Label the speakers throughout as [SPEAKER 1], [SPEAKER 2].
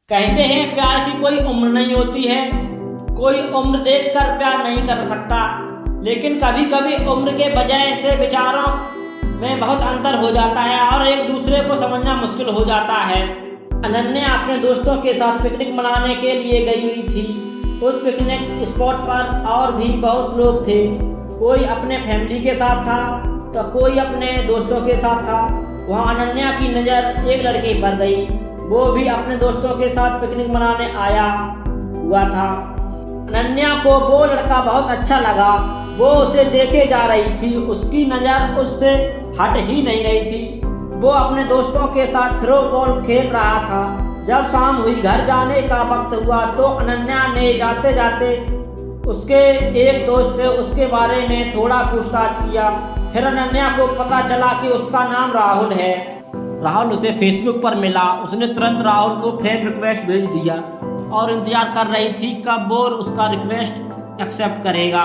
[SPEAKER 1] कहते हैं प्यार की कोई उम्र नहीं होती है, कोई उम्र देखकर प्यार नहीं कर सकता, लेकिन कभी कभी उम्र के वजह से विचारों में बहुत अंतर हो जाता है और एक दूसरे को समझना मुश्किल हो जाता है। अनन्या अपने दोस्तों के साथ पिकनिक मनाने के लिए गई हुई थी। उस पिकनिक स्पॉट पर और भी बहुत लोग थे। कोई अपने फैमिली के साथ था तो कोई अपने दोस्तों के साथ था। वहाँ अनन्या की नज़र एक लड़के पर गई। वो भी अपने दोस्तों के साथ पिकनिक मनाने आया हुआ था। अनन्या को वो लड़का बहुत अच्छा लगा। वो उसे देखे जा रही थी, उसकी नज़र उससे हट ही नहीं रही थी। वो अपने दोस्तों के साथ थ्रो बॉल खेल रहा था। जब शाम हुई, घर जाने का वक्त हुआ तो अनन्या ने जाते जाते उसके एक दोस्त से उसके बारे में थोड़ा पूछताछ किया। फिर अनन्या को पता चला कि उसका नाम राहुल है। राहुल उसे फेसबुक पर मिला। उसने तुरंत राहुल को फ्रेंड रिक्वेस्ट भेज दिया और इंतजार कर रही थी कब वो उसका रिक्वेस्ट एक्सेप्ट करेगा।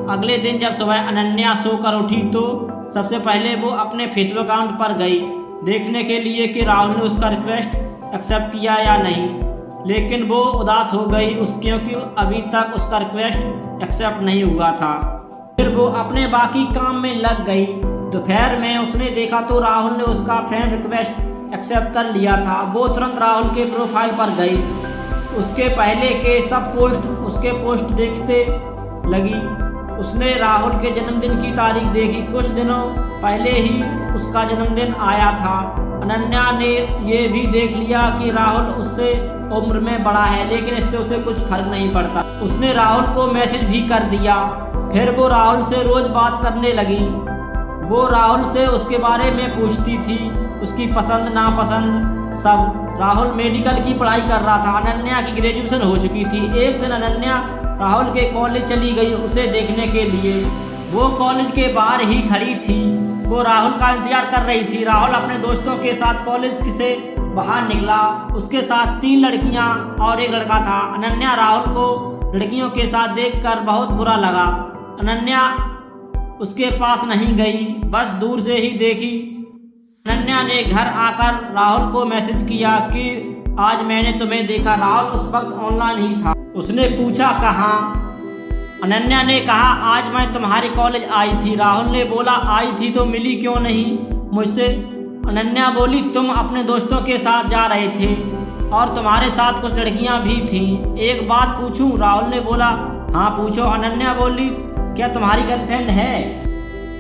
[SPEAKER 1] अगले दिन जब सुबह अनन्या सोकर उठी तो सबसे पहले वो अपने फेसबुक अकाउंट पर गई देखने के लिए कि राहुल ने उसका रिक्वेस्ट एक्सेप्ट किया या नहीं, लेकिन वो उदास हो गई क्योंकि अभी तक उसका रिक्वेस्ट एक्सेप्ट नहीं हुआ था। फिर वो अपने बाकी काम में लग गई। दोपहर में उसने देखा तो राहुल ने उसका फ्रेंड रिक्वेस्ट एक्सेप्ट कर लिया था। वो तुरंत राहुल के प्रोफाइल पर गई। उसके पहले के सब पोस्ट उसके पोस्ट देखते लगी। उसने राहुल के जन्मदिन की तारीख देखी। कुछ दिनों पहले ही उसका जन्मदिन आया था। अनन्या ने ये भी देख लिया कि राहुल उससे उम्र में बड़ा है, लेकिन इससे उसे कुछ फर्क नहीं पड़ता। उसने राहुल को मैसेज भी कर दिया। फिर वो राहुल से रोज बात करने लगी। वो राहुल से उसके बारे में पूछती थी, उसकी पसंद नापसंद सब। राहुल मेडिकल की पढ़ाई कर रहा था। अनन्या की ग्रेजुएशन हो चुकी थी। एक दिन अनन्या राहुल के कॉलेज चली गई उसे देखने के लिए। वो कॉलेज के बाहर ही खड़ी थी। वो राहुल का इंतजार कर रही थी। राहुल अपने दोस्तों के साथ कॉलेज से बाहर निकला। उसके साथ 3 लड़कियां और एक लड़का था। अनन्या राहुल को लड़कियों के साथ देखकर बहुत बुरा लगा। अनन्या उसके पास नहीं गई, बस दूर से ही देखी। अनन्या ने घर आकर राहुल को मैसेज किया कि आज मैंने तुम्हें देखा। राहुल उस वक्त ऑनलाइन ही था। उसने पूछा कहाँ। अनन्या ने कहा आज मैं तुम्हारे कॉलेज आई थी। राहुल ने बोला आई थी तो मिली क्यों नहीं मुझसे। अनन्या बोली तुम अपने दोस्तों के साथ जा रहे थे और तुम्हारे साथ कुछ लड़कियां भी थीं। एक बात पूछूं। राहुल ने बोला हाँ पूछो। अनन्या बोली क्या तुम्हारी गर्लफ्रेंड है।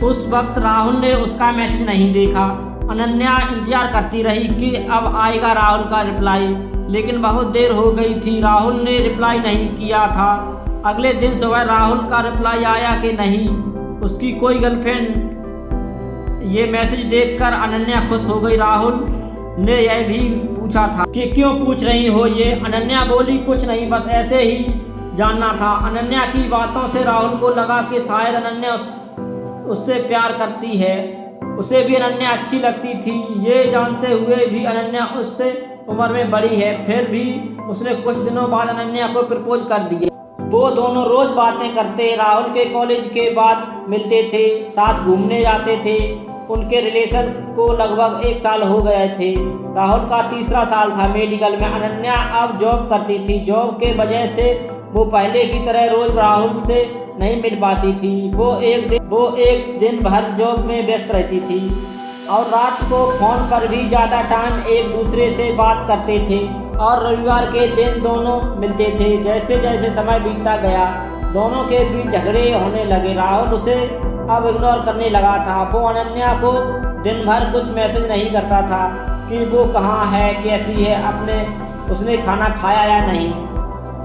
[SPEAKER 1] उस वक्त राहुल ने उसका मैसेज नहीं देखा। अनन्या इंतजार करती रही कि अब आएगा राहुल का रिप्लाई, लेकिन बहुत देर हो गई थी। राहुल ने रिप्लाई नहीं किया था। अगले दिन सुबह राहुल का रिप्लाई आया कि नहीं उसकी कोई गर्लफ्रेंड। ये मैसेज देखकर अनन्या खुश हो गई। राहुल ने यह भी पूछा था कि क्यों पूछ रही हो ये। अनन्या बोली कुछ नहीं, बस ऐसे ही जानना था। अनन्या की बातों से राहुल को लगा कि शायद अनन्या उससे प्यार करती है। उसे भी अनन्या अच्छी लगती थी। ये जानते हुए भी अनन्या उससे उम्र में बड़ी है। फिर भी उसने कुछ दिनों बाद अनन्या को प्रपोज कर दिया। वो दोनों रोज बातें करते। राहुल के कॉलेज के बाद मिलते थे, साथ घूमने जाते थे। उनके रिलेशन को लगभग 1 साल हो गए थे। राहुल का 3रा साल था मेडिकल में। अनन्या अब जॉब करती थी। जॉब के वजह से वो पहले की तरह रोज राहुल से नहीं मिल पाती थी। वो एक दिन भर जॉब में व्यस्त रहती थी और रात को फोन पर भी ज़्यादा टाइम एक दूसरे से बात करते थे। और रविवार के दिन दोनों मिलते थे। जैसे जैसे समय बीतता गया दोनों के बीच झगड़े होने लगे। राहुल उसे अब इग्नोर करने लगा था। वो अनन्या को दिन भर कुछ मैसेज नहीं करता था कि वो कहाँ है, कैसी है, उसने खाना खाया या नहीं।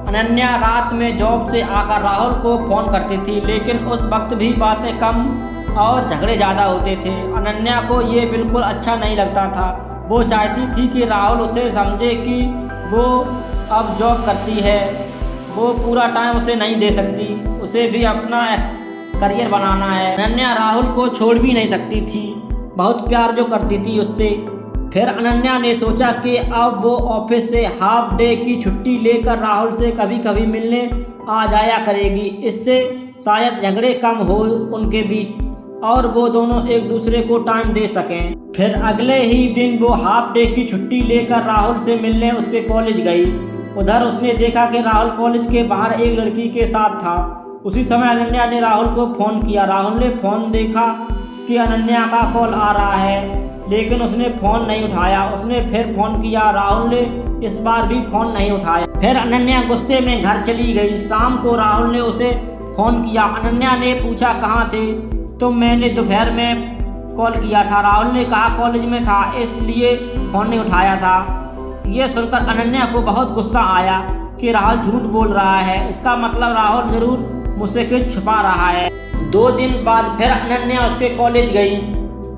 [SPEAKER 1] अनन्या रात में जॉब से आकर राहुल को फ़ोन करती थी, लेकिन उस वक्त भी बातें कम और झगड़े ज़्यादा होते थे। अनन्या को ये बिल्कुल अच्छा नहीं लगता था। वो चाहती थी कि राहुल उसे समझे कि वो अब जॉब करती है। वो पूरा टाइम उसे नहीं दे सकती। उसे भी अपना करियर बनाना है। अनन्या राहुल को छोड़ भी नहीं सकती थी, बहुत प्यार जो करती थी उससे। फिर अनन्या ने सोचा कि अब वो ऑफिस से हाफ डे की छुट्टी लेकर राहुल से कभी कभी मिलने आ जाया करेगी। इससे शायद झगड़े कम हो उनके बीच। और वो दोनों एक दूसरे को टाइम दे सकें। फिर अगले ही दिन वो हाफ डे की छुट्टी लेकर राहुल से मिलने उसके कॉलेज गई। उधर उसने देखा कि राहुल कॉलेज के बाहर एक लड़की के साथ था। उसी समय अनन्या ने राहुल को फ़ोन किया। राहुल ने फ़ोन देखा कि अनन्या का कॉल आ रहा है, लेकिन उसने फ़ोन नहीं उठाया। उसने फिर फ़ोन किया, राहुल ने इस बार भी फ़ोन नहीं उठाया। फिर अनन्या गुस्से में घर चली गई। शाम को राहुल ने उसे फ़ोन किया। अनन्या ने पूछा, कहाँ थे तुम? मैंने दोपहर में कॉल किया था। राहुल ने कहा, कॉलेज में था इसलिए फ़ोन नहीं उठाया था। ये सुनकर अनन्या को बहुत गुस्सा आया कि राहुल झूठ बोल रहा है। इसका मतलब राहुल ज़रूर मुझसे कुछ छुपा रहा है। 2 दिन बाद फिर अनन्या उसके कॉलेज गई।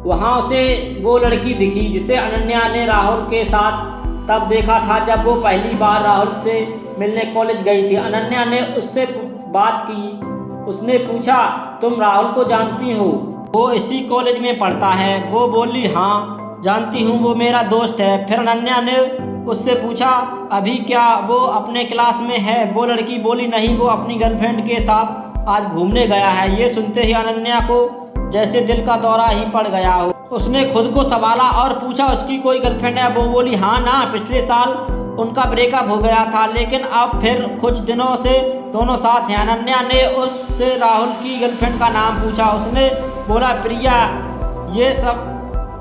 [SPEAKER 1] वहाँ उसे वो लड़की दिखी जिसे अनन्या ने राहुल के साथ तब देखा था जब वो पहली बार राहुल से मिलने कॉलेज गई थी। अनन्या ने उससे बात की। उसने पूछा, तुम राहुल को जानती हो? वो इसी कॉलेज में पढ़ता है। वो बोली, हाँ जानती हूँ, वो मेरा दोस्त है। फिर अनन्या ने उससे पूछा, अभी क्या वो अपने क्लास में है? वो लड़की बोली, नहीं, वो अपनी गर्लफ्रेंड के साथ आज घूमने गया है। ये सुनते ही अनन्या को जैसे दिल का दौरा ही पड़ गया हो। उसने खुद को संभाला और पूछा, उसकी कोई गर्लफ्रेंड है? वो बोली, हाँ ना, पिछले साल उनका ब्रेकअप हो गया था, लेकिन अब फिर कुछ दिनों से दोनों साथ हैं। अनन्या ने उससे राहुल की गर्लफ्रेंड का नाम पूछा। उसने बोला, प्रिया। ये सब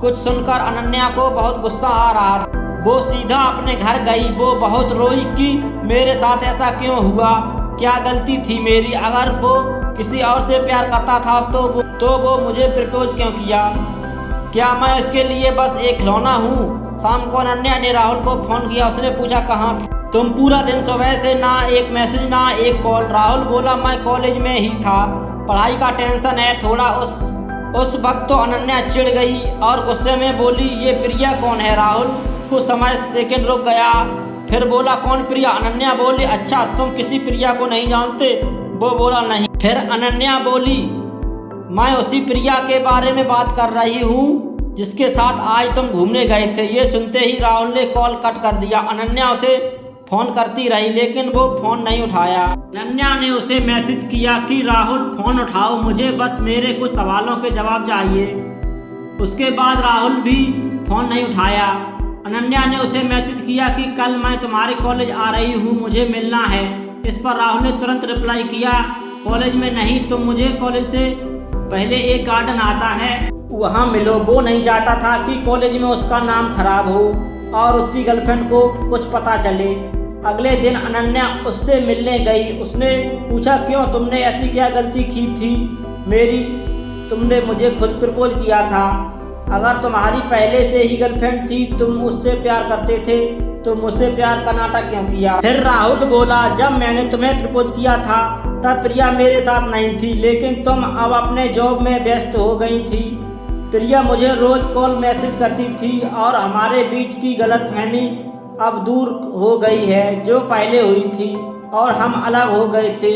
[SPEAKER 1] कुछ सुनकर अनन्या को बहुत गुस्सा आ रहा था। वो सीधा अपने घर गई। वो बहुत रोई कि मेरे साथ ऐसा क्यों हुआ, क्या गलती थी मेरी? अगर वो किसी और से प्यार करता था तो वो मुझे प्रपोज क्यों किया? क्या मैं उसके लिए बस एक खिलौना हूँ? शाम को अनन्या ने राहुल को फ़ोन किया। उसने पूछा, कहाँ थे तुम? पूरा दिन सुबह से ना एक मैसेज ना एक कॉल। राहुल बोला, मैं कॉलेज में ही था, पढ़ाई का टेंशन है थोड़ा। उस वक्त तो अनन्या चिढ़ गई और गुस्से में बोली, ये प्रिया कौन है? राहुल कुछ समय सेकंड रुक गया, फिर बोला, कौन प्रिया? अनन्या बोली, अच्छा तुम किसी प्रिया को नहीं जानते? वो बोला, नहीं। फिर अनन्या बोली, मैं उसी प्रिया के बारे में बात कर रही हूँ जिसके साथ आज तुम घूमने गए थे। ये सुनते ही राहुल ने कॉल कट कर दिया। अनन्या उसे फ़ोन करती रही, लेकिन वो फ़ोन नहीं उठाया। अनन्या ने उसे मैसेज किया कि राहुल फ़ोन उठाओ, मुझे बस मेरे कुछ सवालों के जवाब चाहिए। उसके बाद राहुल भी फ़ोन नहीं उठाया। अनन्या ने उसे मैसेज किया कि कल मैं तुम्हारे कॉलेज आ रही हूँ, मुझे मिलना है। इस पर राहुल ने तुरंत रिप्लाई किया, कॉलेज में नहीं, तुम मुझे कॉलेज से पहले एक गार्डन आता है वहाँ मिलो। वो नहीं चाहता था कि कॉलेज में उसका नाम खराब हो और उसकी गर्लफ्रेंड को कुछ पता चले। अगले दिन अनन्या उससे मिलने गई। उसने पूछा, क्यों, तुमने ऐसी क्या गलती की थी मेरी? तुमने मुझे खुद प्रपोज किया था। अगर तुम्हारी पहले से ही गर्लफ्रेंड थी, तुम उससे प्यार करते थे, तो मुझसे प्यार का नाटक क्यों किया? फिर राहुल बोला, जब मैंने तुम्हें प्रपोज किया था तब प्रिया मेरे साथ नहीं थी, लेकिन तुम अब अपने जॉब में व्यस्त हो गई थी। प्रिया मुझे रोज़ कॉल मैसेज करती थी और हमारे बीच की गलतफहमी अब दूर हो गई है जो पहले हुई थी, और हम अलग हो गए थे।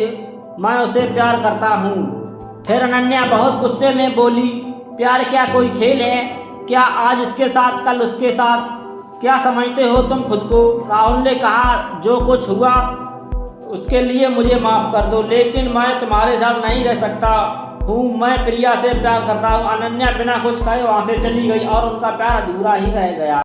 [SPEAKER 1] मैं उसे प्यार करता हूँ। फिर अनन्या बहुत गुस्से में बोली, प्यार क्या कोई खेल है? क्या आज इसके साथ कल उसके साथ? क्या समझते हो तुम खुद को? राहुल ने कहा, जो कुछ हुआ उसके लिए मुझे माफ़ कर दो, लेकिन मैं तुम्हारे साथ नहीं रह सकता हूँ। मैं प्रिया से प्यार करता हूँ। अनन्या बिना कुछ कहे वहाँ से चली गई और उनका प्यार अधूरा ही रह गया।